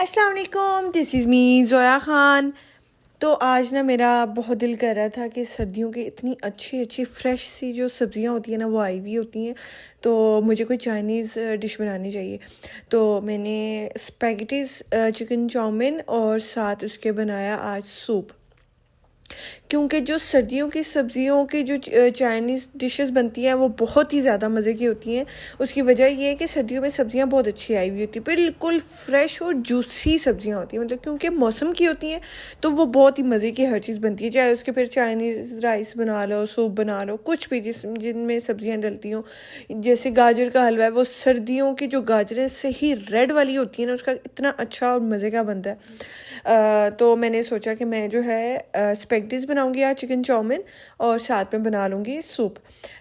अस्सलाम वालेकुम, this is me Zoya Khan. तो आज ना मेरा बहुत दिल कर रहा था कि सर्दियों की इतनी अच्छी अच्छी फ़्रेश सी जो सब्ज़ियाँ होती हैं ना वो आई हुई होती हैं, तो मुझे कोई चाइनीज़ डिश बनानी चाहिए। तो मैंने स्पैगेटीज़ चिकन चाउमीन और साथ उसके बनाया आज सूप। क्योंकि जो सर्दियों की सब्ज़ियों की जो चाइनीज़ डिशेस बनती हैं वो बहुत ही ज़्यादा मज़े की होती हैं। उसकी वजह ये है कि सर्दियों में सब्ज़ियाँ बहुत अच्छी आई हुई होती हैं, बिल्कुल फ्रेश और जूसी सब्ज़ियाँ होती हैं, मतलब क्योंकि मौसम की होती हैं तो वो बहुत ही मज़े की हर चीज़ बनती है। चाहे उसके फिर चाइनीज़ राइस बना लो, सूप बना लो, कुछ भी जिनमें सब्ज़ियाँ डलती हों। जैसे गाजर का हलवा है, वो सर्दियों की जो गाजरें सही रेड वाली होती है ना, उसका इतना अच्छा और मज़े का बनता है। तो मैंने सोचा कि मैं जो है स्पैगेटीज़ बनाऊंगी आज चिकन चाउमीन और साथ में बना लूँगी सूप।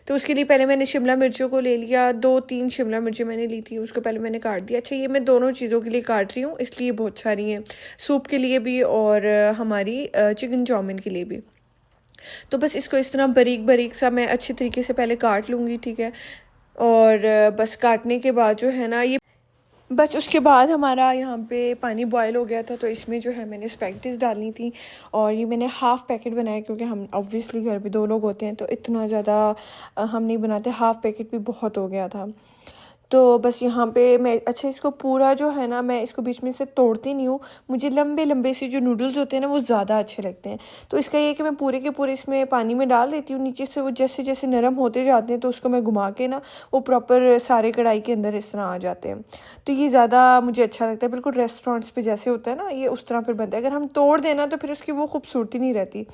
तो उसके लिए पहले मैंने शिमला मिर्चों को ले लिया, 2-3 शिमला मिर्चें मैंने ली थी, उसको पहले मैंने काट दिया। अच्छा, ये मैं दोनों चीज़ों के लिए काट रही हूँ, इसलिए बहुत सारी हैं, सूप के लिए भी और हमारी चिकन चाउमीन के लिए भी। तो बस इसको इस तरह बारीक बारीक सा मैं अच्छे तरीके से पहले काट लूँगी, ठीक है। और बस काटने के बाद जो है ना, ये बस उसके बाद हमारा यहाँ पे पानी बॉयल हो गया था, तो इसमें जो है मैंने स्पैगेटीज़ डालनी थी। और ये मैंने हाफ़ पैकेट बनाया, क्योंकि हम ऑब्वियसली घर पे 2 लोग होते हैं तो इतना ज़्यादा हम नहीं बनाते, हाफ़ पैकेट भी बहुत हो गया था। तो बस यहाँ पे मैं अच्छा इसको पूरा जो है ना, मैं इसको बीच में से तोड़ती नहीं हूँ, मुझे लंबे लंबे से जो नूडल्स होते हैं ना वो ज़्यादा अच्छे लगते हैं। तो इसका ये है कि मैं पूरे के पूरे इसमें पानी में डाल देती हूँ, नीचे से वो जैसे जैसे नरम होते जाते हैं तो उसको मैं घुमा के ना वो प्रॉपर सारे कढ़ाई के अंदर इस तरह आ जाते हैं। तो ये ज़्यादा मुझे अच्छा लगता है, बिल्कुल रेस्टोरेंट्स पे जैसे होता है ना, ये उस तरह फिर बनता है। अगर हम तोड़ देना तो फिर उसकी वो खूबसूरती नहीं रहती।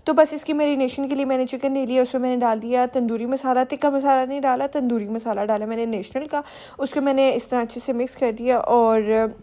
तो बस इसकी मैरिनेशन के लिए मैंने चिकन ले लिया, उसमें मैंने डाल दिया तंदूरी मसाला, तिक्का मसाला नहीं डाला, तंदूरी मसाला डाला मैंने नेशनल का। उसको मैंने इस तरह अच्छे से मिक्स कर दिया। और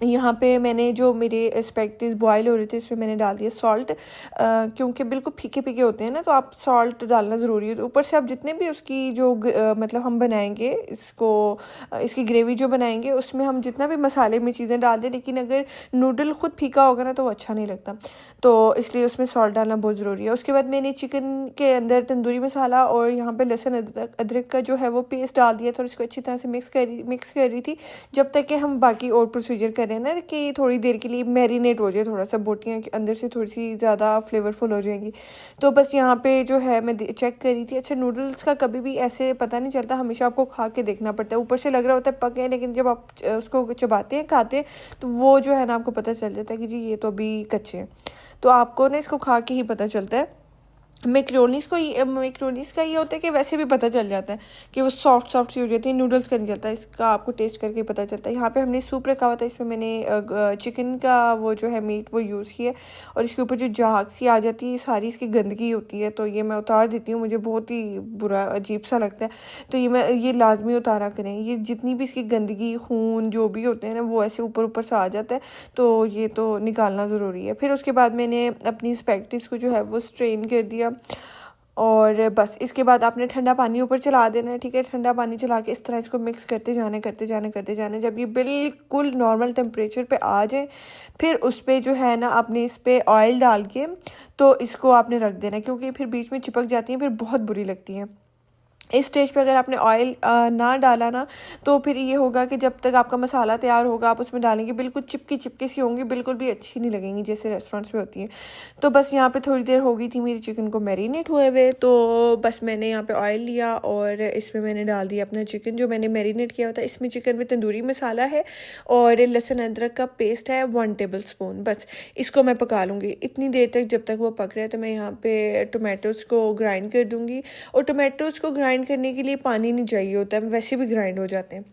यहाँ पे मैंने जो मेरे स्पैगेटीज़ बॉयल हो रहे थे उसमें मैंने डाल दिया सॉल्ट, क्योंकि बिल्कुल फीके फीके होते हैं ना, तो आप सॉल्ट डालना ज़रूरी है। तो ऊपर से आप जितने भी उसकी जो मतलब हम बनाएंगे इसको, इसकी ग्रेवी जो बनाएंगे उसमें हम जितना भी मसाले में चीज़ें डाल दें, लेकिन अगर नूडल ख़ुद फीका होगा ना तो वो अच्छा नहीं लगता, तो इसलिए उसमें सॉल्ट डालना बहुत ज़रूरी है। उसके बाद मैंने चिकन के अंदर तंदूरी मसाला और यहाँ पे लहसुन अदरक का जो है वो पेस्ट डाल दिया था, और इसको अच्छी तरह से मिक्स कर रही थी जब तक कि हम बाकी और प्रोसीजर करें ना, कि थोड़ी देर के लिए मैरिनेट हो जाए, थोड़ा सा बोटियाँ अंदर से थोड़ी सी ज़्यादा फ्लेवरफुल हो जाएंगी। तो बस यहाँ पे जो है मैं चेक कर रही थी। अच्छा, नूडल्स का कभी भी ऐसे पता नहीं चलता, हमेशा आपको खा के देखना पड़ता है। ऊपर से लग रहा होता है पके हैं, लेकिन जब आप उसको चबाते हैं, खाते हैं, तो वो जो है ना आपको पता चल जाता है कि जी ये तो अभी कच्चे हैं। तो आपको ना इसको खा के ही पता चलता है। मैक्रोनीज़ का ये होता है कि वैसे भी पता चल जाता है कि वो सॉफ्ट सॉफ्ट सी हो जाती है, नूडल्स का नहीं चलता, इसका आपको टेस्ट करके पता चलता है। यहाँ पे हमने सूप रखा हुआ था, इसमें मैंने चिकन का वो जो है मीट वो यूज़ किया, और इसके ऊपर जो झाग सी आ जाती है सारी इसकी गंदगी होती है, तो ये मैं उतार देती हूँ, मुझे बहुत ही बुरा अजीब सा लगता है। तो ये लाजमी उतारा करें, ये जितनी भी इसकी गंदगी खून जो भी होते हैं ना वो ऐसे ऊपर ऊपर से आ जाता है, तो ये तो निकालना ज़रूरी है। फिर उसके बाद मैंने अपनी स्पैगेटीज़ को जो है वो स्ट्रेन कर दिया, और बस इसके बाद आपने ठंडा पानी ऊपर चला देना है, ठीक है। ठंडा पानी चला के इस तरह इसको मिक्स करते जाने जब ये बिल्कुल नॉर्मल टेम्परेचर पे आ जाए, फिर उस पर जो है ना आपने इस पर ऑयल डाल के तो इसको आपने रख देना है, क्योंकि फिर बीच में चिपक जाती हैं, फिर बहुत बुरी लगती हैं। इस स्टेज पे अगर आपने ऑयल ना डाला ना, तो फिर ये होगा कि जब तक आपका मसाला तैयार होगा आप उसमें डालेंगे, बिल्कुल चिपकी सी होंगी, बिल्कुल भी अच्छी नहीं लगेंगी जैसे रेस्टोरेंट्स में होती हैं। तो बस यहाँ पे थोड़ी देर हो गई थी मेरी चिकन को मैरिनेट हुए हुए, तो बस मैंने यहाँ पे ऑयल लिया और इसमें मैंने डाल दिया अपना चिकन जो मैंने मैरिनेट किया हुआ था। इसमें चिकन में तंदूरी मसाला है और लहसुन अदरक का पेस्ट है 1 टेबल स्पून। बस इसको मैं पका लूँगी इतनी देर तक जब तक वो पक रहा है। तो मैं यहाँ पे टोमेटोज़ को ग्राइंड कर दूँगी, और टोमेटोज़ को ग्राइंड करने के लिए पानी नहीं चाहिए होता है, वैसे भी ग्राइंड हो जाते हैं।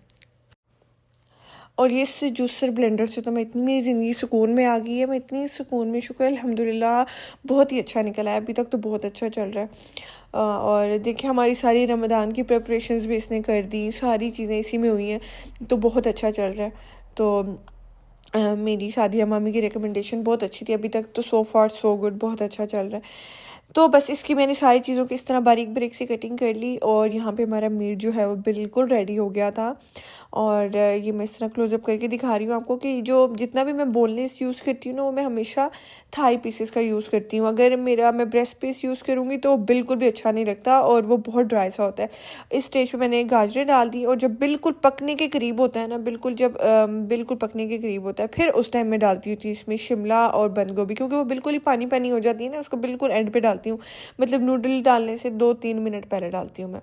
और ये इस जूसर ब्लेंडर से तो मैं इतनी, मेरी ज़िंदगी सुकून में आ गई है, मैं इतनी सुकून में, शुक्र अल्हम्दुलिल्लाह, बहुत ही अच्छा निकला है, अभी तक तो बहुत अच्छा चल रहा है। और देखिए हमारी सारी रमज़ान की प्रिपरेशंस भी इसने कर दी, सारी चीज़ें इसी में हुई हैं, तो बहुत अच्छा चल रहा है। तो मेरी सादिया मामी की रिकमेंडेशन बहुत अच्छी थी, अभी तक तो सो फार सो गुड, बहुत अच्छा चल रहा है। तो बस इसकी मैंने सारी चीज़ों की इस तरह बारीक बारीक सी कटिंग कर ली और यहाँ पे हमारा मीट जो है वो बिल्कुल रेडी हो गया था। और ये मैं इस तरह क्लोज़अप करके दिखा रही हूँ आपको कि जो जितना भी मैं बोनलेस यूज़ करती हूँ ना, वो मैं हमेशा थाई पीसेस का यूज़ करती हूँ। अगर मैं ब्रेस्ट पीस यूज़ करूँगी तो बिल्कुल भी अच्छा नहीं लगता और वो बहुत ड्राई सा होता है। इस स्टेज पे मैंने गाजरें डाल दी और जब बिल्कुल पकने के करीब होता है ना, बिल्कुल पकने के करीब होता है, फिर उस टाइम मैं डालती हूँ थी इसमें शिमला और बंद गोभी, क्योंकि वो बिल्कुल ही पानी पानी हो जाती है ना, उसको बिल्कुल एंड पे डालती हूँ। मतलब नूडल डालने से 2-3 मिनट पहले डालती हूँ मैं।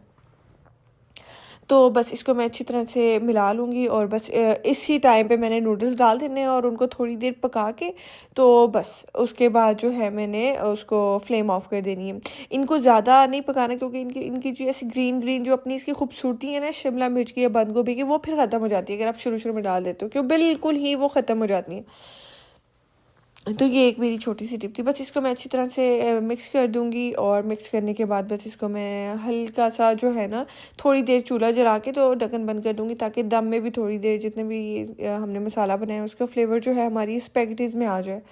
तो बस इसको मैं अच्छी तरह से मिला लूँगी और बस इसी टाइम पे मैंने नूडल्स डाल देने हैं और उनको थोड़ी देर पका के, तो बस उसके बाद जो है मैंने उसको फ्लेम ऑफ कर देनी है। इनको ज़्यादा नहीं पकाना, क्योंकि इनकी इनकी जो ऐसी ग्रीन ग्रीन जो अपनी इसकी खूबसूरती है ना शिमला मिर्च की या बंद गोभी की, वो फिर ख़त्म हो जाती है अगर आप शुरू में डाल देते हो, क्यों बिल्कुल ही वो ख़त्म हो जाती है। तो ये एक मेरी छोटी सी टिप थी। बस इसको मैं अच्छी तरह से मिक्स कर दूँगी और मिक्स करने के बाद बस इसको मैं हल्का सा जो है ना, थोड़ी देर चूल्हा जला के तो ढक्कन बंद कर दूँगी, ताकि दम में भी थोड़ी देर जितने भी हमने मसाला बनाया उसका फ्लेवर जो है हमारी स्पैगेटीज़ में आ जाए।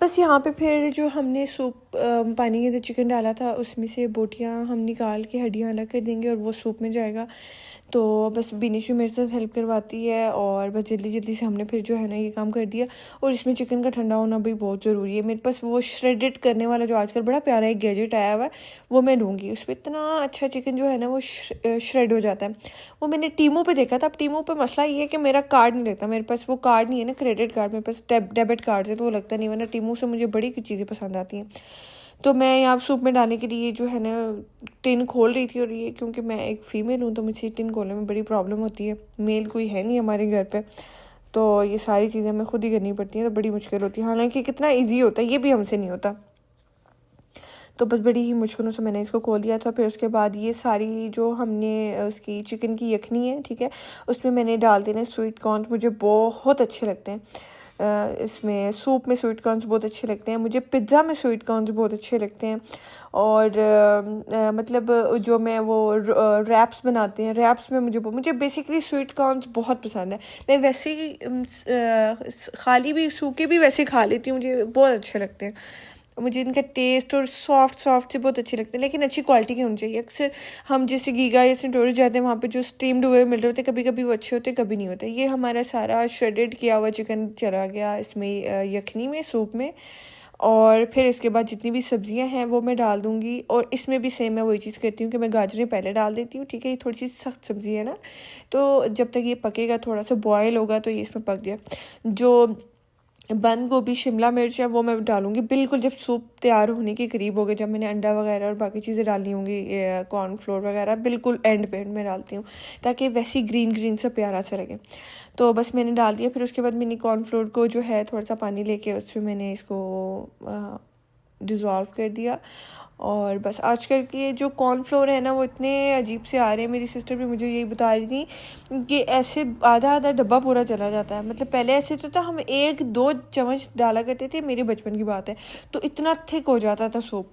बस यहाँ पे फिर जो हमने सूप पानी के अंदर चिकन डाला था उसमें से बोटियाँ हम निकाल के हड्डियाँ अलग कर देंगे और वो सूप में जाएगा। तो बस बिनिश भी मेरे साथ हेल्प करवाती है और बस जल्दी जल्दी से हमने फिर जो है ना ये काम कर दिया। और इसमें चिकन का ठंडा होना भी बहुत ज़रूरी है। मेरे पास वो श्रेडेड करने वाला जो आजकल बड़ा प्यारा एक गैजेट आया हुआ है, वो मैं लूँगी। उस पर इतना अच्छा चिकन जो है ना वो श्रेड हो जाता है। वो मैंने टीमो पे देखा था। अब टीमो पे मसला ये है कि मेरा कार्ड नहीं लगता, मेरे पास वो कार्ड नहीं है ना, क्रेडिट कार्ड, मेरे पास डेबिट कार्ड है, तो वो लगता नहीं। वरना टीमो से मुझे बड़ी चीज़ें पसंद आती हैं। तो मैं यहाँ सूप में डालने के लिए जो है ना टिन खोल रही थी, और ये क्योंकि मैं एक फ़ीमेल हूँ तो मुझे टिन खोलने में बड़ी प्रॉब्लम होती है। मेल कोई है नहीं हमारे घर पे, तो ये सारी चीज़ें हमें खुद ही करनी पड़ती हैं, तो बड़ी मुश्किल होती है। हालांकि कितना इजी होता है, ये भी हमसे नहीं होता। तो बस बड़ी ही मुश्किलों से मैंने इसको खोल दिया था। फिर उसके बाद ये सारी जो हमने उसकी चिकन की यखनी है, ठीक है, उसमें मैंने डाल देने स्वीट कॉर्न। मुझे बहुत अच्छे लगते हैं। इसमें सूप में स्वीट कॉर्न्स बहुत अच्छे लगते हैं मुझे। पिज़्ज़ा में स्वीट कॉर्न्स बहुत अच्छे लगते हैं। और मतलब जो मैं वो रैप्स बनाते हैं, रैप्स में मुझे बेसिकली स्वीट कॉर्न्स बहुत पसंद है। मैं वैसे ही खाली भी सूखे भी वैसे खा लेती हूँ, मुझे बहुत अच्छे लगते हैं। मुझे इनका टेस्ट और सॉफ्ट सॉफ्ट से बहुत अच्छे लगते हैं, लेकिन अच्छी क्वालिटी के होने चाहिए। अक्सर हम जैसे गीगा या सेंटोरस जाते हैं, वहाँ पे जो स्टीम्ड हुए मिल रहे होते हैं, कभी कभी वो अच्छे होते, कभी नहीं होते। ये हमारा सारा श्रेडेड किया हुआ चिकन चला गया इसमें, यखनी में, सूप में। और फिर इसके बाद जितनी भी सब्जियां हैं वो मैं डाल दूँगी। और इसमें भी सेम मैं वही चीज़ करती हूँ कि मैं गाजरें पहले डाल देती हूँ, ठीक है। ये थोड़ी सी सख्त सब्ज़ी है ना, तो जब तक ये पकेगा, थोड़ा सा बॉयल होगा, तो ये इसमें पक गया। जो बंद गोभी शिमला मिर्च है वो मैं डालूंगी बिल्कुल जब सूप तैयार होने के करीब हो गए, जब मैंने अंडा वगैरह और बाकी चीज़ें डाली होंगी, कॉर्नफ्लोर वगैरह, बिल्कुल एंड पे मैं डालती हूँ, ताकि वैसी ग्रीन ग्रीन सा प्यारा सा लगे। तो बस मैंने डाल दिया। फिर उसके बाद मैंने कॉर्नफ्लोर को जो है थोड़ा सा पानी लेके उसमें मैंने इसको डिज़ोल्व कर दिया। और बस आजकल के जो कॉर्नफ्लोर है ना वो इतने अजीब से आ रहे हैं। मेरी सिस्टर भी मुझे यही बता रही थी कि ऐसे आधा आधा डब्बा पूरा चला जाता है। मतलब पहले ऐसे तो था, हम 1-2 चम्मच डाला करते थे, मेरे बचपन की बात है, तो इतना थिक हो जाता था सूप।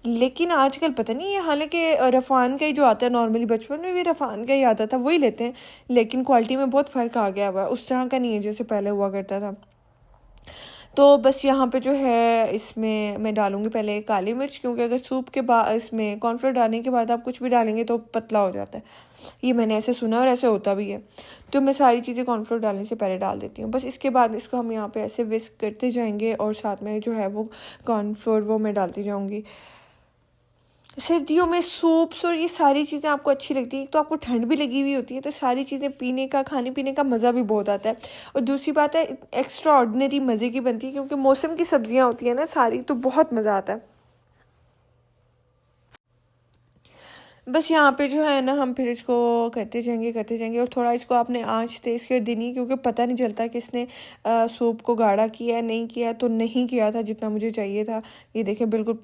लेकिन आजकल पता नहीं है, हालांकि रफ़ान का ही जो आता है नॉर्मली, बचपन में भी रफ़ान का ही आता था, वही लेते हैं, लेकिन क्वालिटी में बहुत फ़र्क आ गया हुआ है, उस तरह का नहीं है जैसे पहले हुआ करता था। तो बस यहाँ पे जो है इसमें मैं डालूँगी पहले काली मिर्च, क्योंकि अगर सूप के बाद इसमें कॉर्नफ्लोर डालने के बाद आप कुछ भी डालेंगे तो पतला हो जाता है। ये मैंने ऐसे सुना और ऐसे होता भी है। तो मैं सारी चीज़ें कॉर्नफ्लोर डालने से पहले डाल देती हूँ। बस इसके बाद इसको हम यहाँ पे ऐसे विस्क करते जाएंगे और साथ में जो है वो कॉर्नफ्लोर वो मैं डालती जाऊँगी। सर्दियों में सूप्स और ये सारी चीज़ें आपको अच्छी लगती है, तो आपको ठंड भी लगी हुई होती है, तो सारी चीज़ें पीने का, खाने पीने का मज़ा भी बहुत आता है। और दूसरी बात है, एक्स्ट्रा ऑर्डिनरी मज़े की बनती है, क्योंकि मौसम की सब्जियां होती हैं ना सारी, तो बहुत मज़ा आता है। बस यहाँ पे जो है ना हम फिर इसको करते जाएंगे और थोड़ा इसको आपने आंच तेज़ कर देनी है, क्योंकि पता नहीं चलता कि इसने सूप को गाढ़ा किया है नहीं किया। तो नहीं किया था जितना मुझे चाहिए था। ये देखें बिल्कुल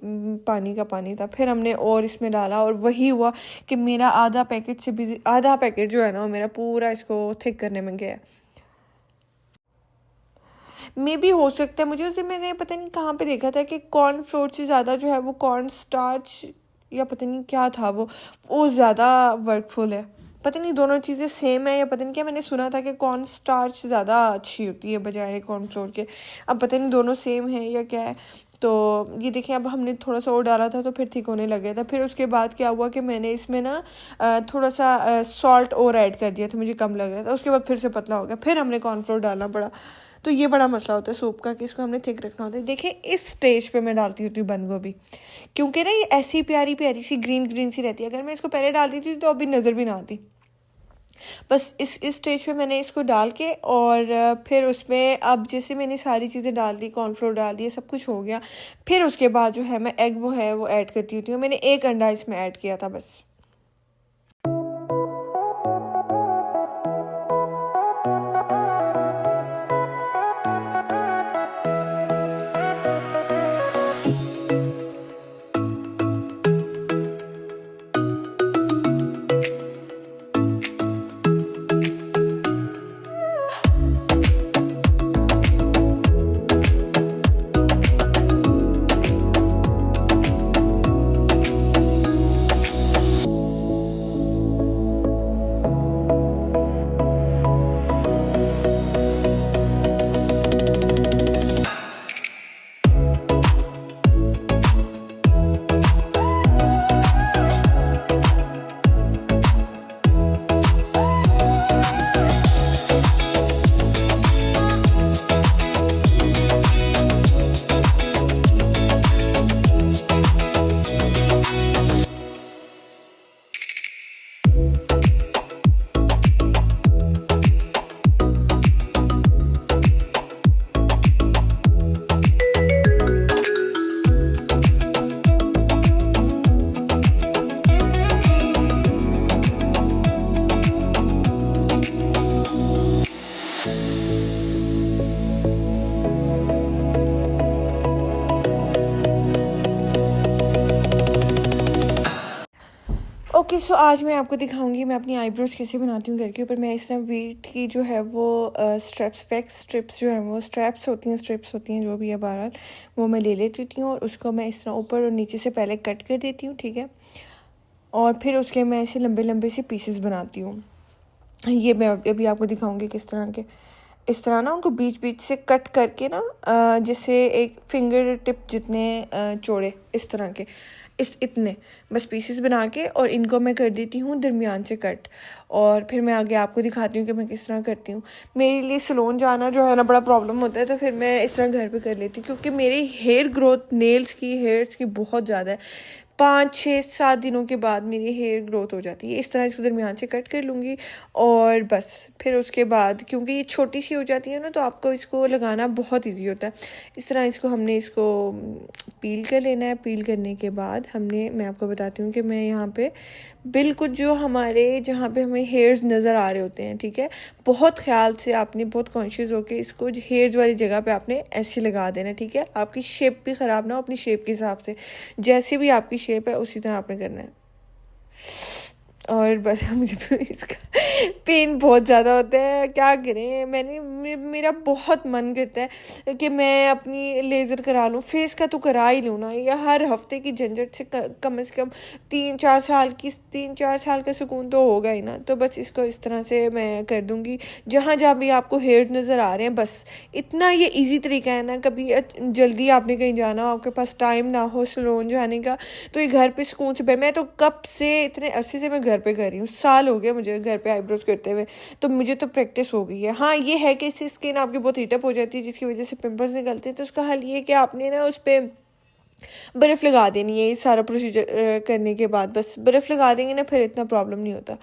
पानी का पानी था। फिर हमने और इसमें डाला और वही हुआ कि मेरा आधा पैकेट से भी आधा पैकेट जो है ना वो मेरा पूरा इसको थिक करने में गया। मे भी हो सकता है, मुझे उस दिन मैंने पता नहीं कहाँ पे देखा था कि कॉर्न फ्लोर से ज़्यादा जो है वो कॉर्न स्टार्च या पता नहीं क्या था वो ज़्यादा वर्कफुल है। पता नहीं दोनों चीज़ें सेम है या पता नहीं क्या, मैंने सुना था कि कॉर्न स्टार्च ज़्यादा अच्छी होती है बजाय कॉर्न फ्लोर के। अब पता नहीं दोनों सेम है या क्या है। तो ये देखें, अब हमने थोड़ा सा और डाला था तो फिर ठीक होने लग गया था। फिर उसके बाद क्या हुआ कि मैंने इसमें ना थोड़ा सा सॉल्ट और ऐड कर दिया था, मुझे कम लग रहा था। उसके बाद फिर से पतला हो गया, फिर हमने कॉर्नफ्लोर डालना पड़ा। तो ये बड़ा मसला होता है सूप का कि इसको हमने थिक रखना होता है। देखें इस स्टेज पे मैं डालती होती हूँ बंद गोभी, क्योंकि ना ये ऐसी प्यारी प्यारी सी ग्रीन ग्रीन सी रहती है। अगर मैं इसको पहले डालती थी तो अभी नज़र भी ना आती। बस इस स्टेज पे मैंने इसको डाल के और फिर उसमें अब जैसे मैंने सारी चीज़ें डाल दी, कॉर्नफ्लोर डाल दिया, सब कुछ हो गया। फिर उसके बाद जो है मैं एग वो ऐड करती होती हूँ। मैंने एक अंडा इसमें ऐड किया था बस। ओके सो आज मैं आपको दिखाऊंगी मैं अपनी आईब्रोज कैसे बनाती हूँ घर के ऊपर। मैं इस तरह वीट की जो है वो स्ट्रिप्स जो है वो स्ट्रैप्स होती हैं जो भी है, बहरहाल वो मैं ले लेती हूँ और उसको मैं इस तरह ऊपर और नीचे से पहले कट कर देती हूँ, ठीक है। और फिर उसके मैं ऐसे लंबे लंबे से पीसेस बनाती हूँ। ये मैं अभी आपको दिखाऊंगी किस तरह के। इस तरह ना उनको बीच बीच से कट करके ना जैसे एक फिंगर टिप जितने चौड़े इस तरह के इतने बस पीसेस बना के और इनको मैं कर देती हूँ दरमियान से कट। और फिर मैं आगे आपको दिखाती हूँ कि मैं किस तरह करती हूँ। मेरे लिए सैलून जाना जो है ना बड़ा प्रॉब्लम होता है, तो फिर मैं इस तरह घर पे कर लेती हूँ, क्योंकि मेरी हेयर ग्रोथ हेयर्स की बहुत ज़्यादा है। 5 6 7 दिनों के बाद मेरी हेयर ग्रोथ हो जाती है। इस तरह इसको दरमियान से कट कर लूँगी और बस फिर उसके बाद क्योंकि ये छोटी सी हो जाती है ना, तो आपको इसको लगाना बहुत इजी होता है। इस तरह हमने इसको पील कर लेना है। पील करने के बाद मैं आपको बताती हूँ कि मैं यहाँ पे बिल्कुल जो हमारे जहाँ पे हमें हेयर्स नज़र आ रहे होते हैं, ठीक है, बहुत ख्याल से आपने बहुत कॉन्शियस होकर इसको हेयर्स वाली जगह पे आपने ऐसे लगा देना, ठीक है। आपकी शेप भी ख़राब ना हो, अपनी शेप के हिसाब से जैसे भी आपकी शेप है उसी तरह आपने करना है। और बस मुझे इसका पेन बहुत ज़्यादा होता है, क्या करें। मेरा बहुत मन करता है कि मैं अपनी लेज़र करा लूँ, फेस का तो करा ही लूँ ना। या हर हफ्ते की झंझट से कम से कम 3 4 साल का सुकून तो होगा ही ना। तो बस इसको इस तरह से मैं कर दूँगी जहाँ जहाँ भी आपको हेयर नज़र आ रहे हैं। बस इतना ये इजी तरीका है ना। कभी जल्दी आपने कहीं जाना हो, आपके पास टाइम ना हो सैलून जाने का, तो ये घर पे सुकून से मैं तो कब से इतने अरसे से मैं घर पे कर रही हूँ, साल हो गया मुझे घर पे आईब्रोज करते हुए, तो मुझे तो प्रैक्टिस हो गई है। हाँ ये है कि इससे स्किन आपकी बहुत हीटअप हो जाती है, जिसकी वजह से पिंपल्स निकलते हैं। तो उसका हल ये है कि आपने ना उस पर बर्फ़ लगा देनी है। ये सारा प्रोसीजर करने के बाद बस बर्फ़ लगा देंगे ना, फिर इतना प्रॉब्लम नहीं होता।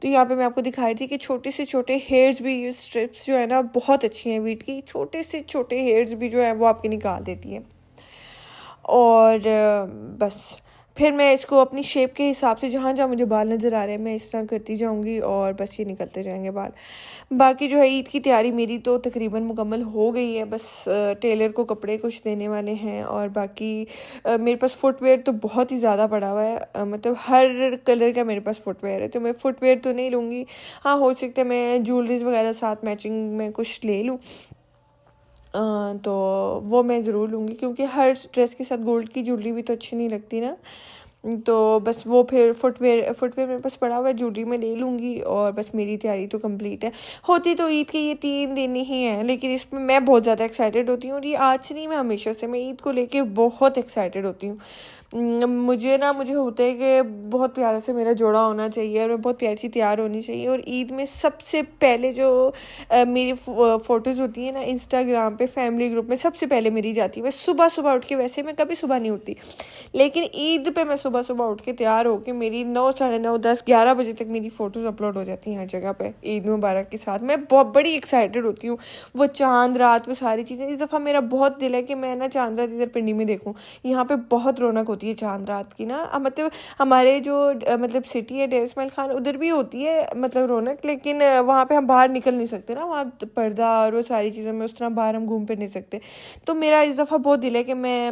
तो यहाँ पे मैं आपको दिखा रही थी कि छोटे से छोटे हेयर्स भी, ये स्ट्रिप्स जो है ना बहुत अच्छी हैं वीट की, छोटे से छोटे हेयर्स भी जो है वो आपके निकाल देती हैं। और बस फिर मैं इसको अपनी शेप के हिसाब से जहाँ जहाँ मुझे बाल नज़र आ रहे हैं मैं इस तरह करती जाऊँगी और बस ये निकलते जाएंगे बाल। बाकी जो है ईद की तैयारी मेरी तो तकरीबन मुकम्मल हो गई है। बस टेलर को कपड़े कुछ देने वाले हैं और बाकी मेरे पास फुटवेयर तो बहुत ही ज़्यादा पड़ा हुआ है। मतलब हर कलर का मेरे पास फुटवेयर है, तो मैं फुटवेयर तो नहीं लूँगी। हाँ हो सकता है मैं ज्वेलरीज वगैरह साथ मैचिंग में कुछ ले लूँ। तो वो मैं ज़रूर लूँगी, क्योंकि हर ड्रेस के साथ गोल्ड की ज्वेलरी भी तो अच्छी नहीं लगती ना। तो बस वो फिर फुटवेयर मेरे पास पड़ा हुआ है, ज्वेलरी में ले लूँगी, और बस मेरी तैयारी तो कंप्लीट है। होती तो ईद के ये 3 दिन ही हैं, लेकिन इसमें मैं बहुत ज़्यादा एक्साइटेड होती हूँ, और ये आज से नहीं, मैं हमेशा से, मैं ईद को लेके बहुत एक्साइटेड होती हूँ। मुझे होता है कि बहुत प्यारा से मेरा जोड़ा होना चाहिए, और मैं बहुत प्यारी सी तैयार होनी चाहिए। और ईद में सबसे पहले जो मेरी फ़ोटोज़ होती हैं ना इंस्टाग्राम पे, फैमिली ग्रुप में सबसे पहले मेरी जाती है। मैं सुबह सुबह उठ के, वैसे मैं कभी सुबह नहीं उठती, लेकिन ईद पे मैं सुबह सुबह उठ के तैयार होके, मेरी 9, साढ़े 9, 10, 11 बजे तक मेरी फ़ोटोज़ अपलोड हो जाती हैं हर जगह पे ईद मुबारक के साथ। मैं बहुत बड़ी एक्साइटेड होती हूँ, वो चाँद रात, वो सारी चीज़ें। इस दफ़ा मेरा बहुत दिल है कि मैं ना चाँद रात इधर पिंडी में देखूँ। यहाँ पे बहुत रौनक होती है चाँद रात की ना, मतलब हमारे जो मतलब सिटी है डेर इस्माइल खान, उधर भी होती है मतलब रौनक, लेकिन वहाँ पे हम बाहर निकल नहीं सकते ना, वहाँ पर्दा और वो सारी चीज़ों में उस तरह बाहर हम घूम फिर नहीं सकते। तो मेरा इस दफ़ा बहुत दिल है कि मैं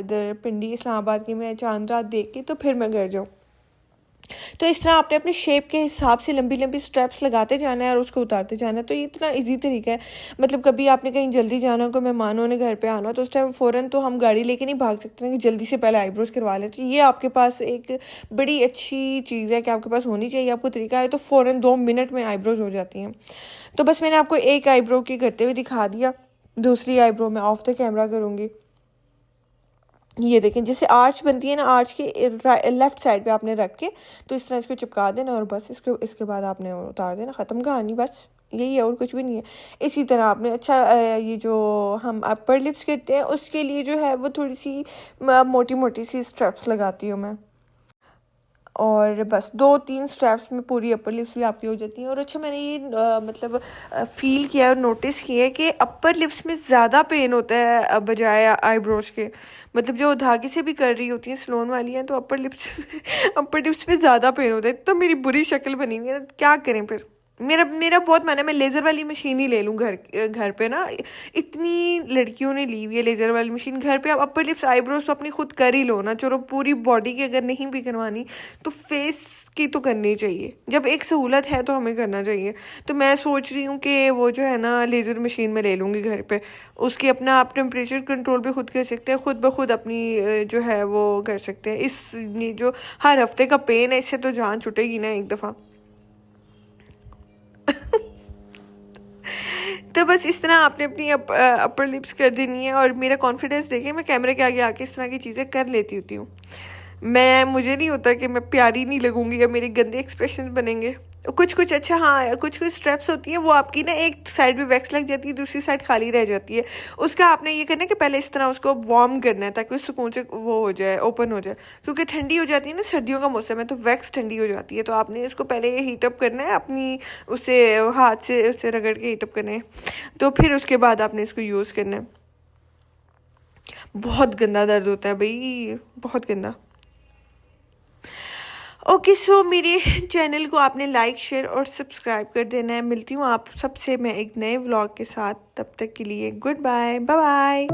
इधर पिंडी इस्लामाबाद की मैं चाँद रात देख के तो फिर मैं घर जाऊँ। तो इस तरह आपने अपने शेप के हिसाब से लंबी लंबी स्टेप्स लगाते जाना है और उसको उतारते जाना है। तो ये इतना इजी तरीका है। मतलब कभी आपने कहीं जल्दी जाना हो, कोई मेहमानों ने घर पे आना हो, तो उस टाइम फ़ौरन तो हम गाड़ी लेके नहीं भाग सकते ना कि जल्दी से पहले आईब्रोज करवा लें। तो ये आपके पास एक बड़ी अच्छी चीज़ है कि आपके पास होनी चाहिए। आपको तरीका है तो फ़ौरन 2 मिनट में आईब्रोज हो जाती हैं। तो बस मैंने आपको एक आईब्रो की करते हुए दिखा दिया, दूसरी आईब्रो मैं ऑफ द कैमरा करूँगी। ये देखें, जैसे आर्च बनती है ना, आर्च के लेफ़्ट साइड पे आपने रख के तो इस तरह इसको चिपका देना, और बस इसके बाद आपने उतार देना, ख़त्म कहानी, बस यही है और कुछ भी नहीं है। इसी तरह आपने ये जो हम अपर लिप्स करते हैं उसके लिए जो है वो थोड़ी सी मोटी मोटी सी स्ट्रैप्स लगाती हूँ मैं, और बस 2-3 स्टेप्स में पूरी अपर लिप्स भी आपकी हो जाती हैं। और अच्छा, मैंने ये मतलब फ़ील किया और नोटिस किया है कि अपर लिप्स में ज़्यादा पेन होता है बजाय आईब्रोज के। मतलब जो धागे से भी कर रही होती हैं सलोन वाली हैं, तो अपर लिप्स अपर लिप्स में ज़्यादा पेन होता है। तो मेरी बुरी शक्ल बनी हुई है, क्या करें फिर। मेरा बहुत मन है मैं लेज़र वाली मशीन ही ले लूँ घर पे ना। इतनी लड़कियों ने ली हुई है लेज़र वाली मशीन घर पे। आप अपर लिप्स आईब्रोज तो अपनी खुद कर ही लो ना, चलो पूरी बॉडी की अगर नहीं भी करवानी तो फेस की तो करनी चाहिए। जब एक सहूलत है तो हमें करना चाहिए। तो मैं सोच रही हूँ कि वो जो है ना लेज़र मशीन में ले लूँगी घर पे। उसकी अपना आप टेम्परेचर कंट्रोल भी खुद कर सकते हैं, खुद ब खुद अपनी जो है वो कर सकते हैं। ये जो हर हफ्ते का पेन है, इससे तो जान छुटेगी ना एक दफ़ा। तो बस इस तरह आपने अपनी अपर लिप्स कर देनी है। और मेरा कॉन्फिडेंस देखें, मैं कैमरे के आगे आके इस तरह की चीज़ें कर लेती होती हूँ। मुझे नहीं होता कि मैं प्यारी नहीं लगूंगी या मेरे गंदे एक्सप्रेशन बनेंगे। कुछ अच्छा, हाँ, कुछ स्टेप्स होती हैं वो आपकी ना एक साइड में वैक्स लग जाती है, दूसरी साइड खाली रह जाती है। उसका आपने ये करना है कि पहले इस तरह उसको वार्म करना है ताकि वो सुकून से वो हो जाए, ओपन हो जाए। क्योंकि ठंडी हो जाती है ना, सर्दियों का मौसम है तो वैक्स ठंडी हो जाती है। तो आपने उसको पहले ये हीटअप करना है, अपनी उसे हाथ से उसे रगड़ के हीटअप करना है। तो फिर उसके बाद आपने इसको यूज़ करना है। बहुत गंदा दर्द होता है भाई, बहुत गंदा। ओके, सो मेरे चैनल को आपने लाइक, शेयर और सब्सक्राइब कर देना है। मिलती हूँ आप सबसे मैं एक नए व्लॉग के साथ। तब तक के लिए गुड बाय, बाय बाय।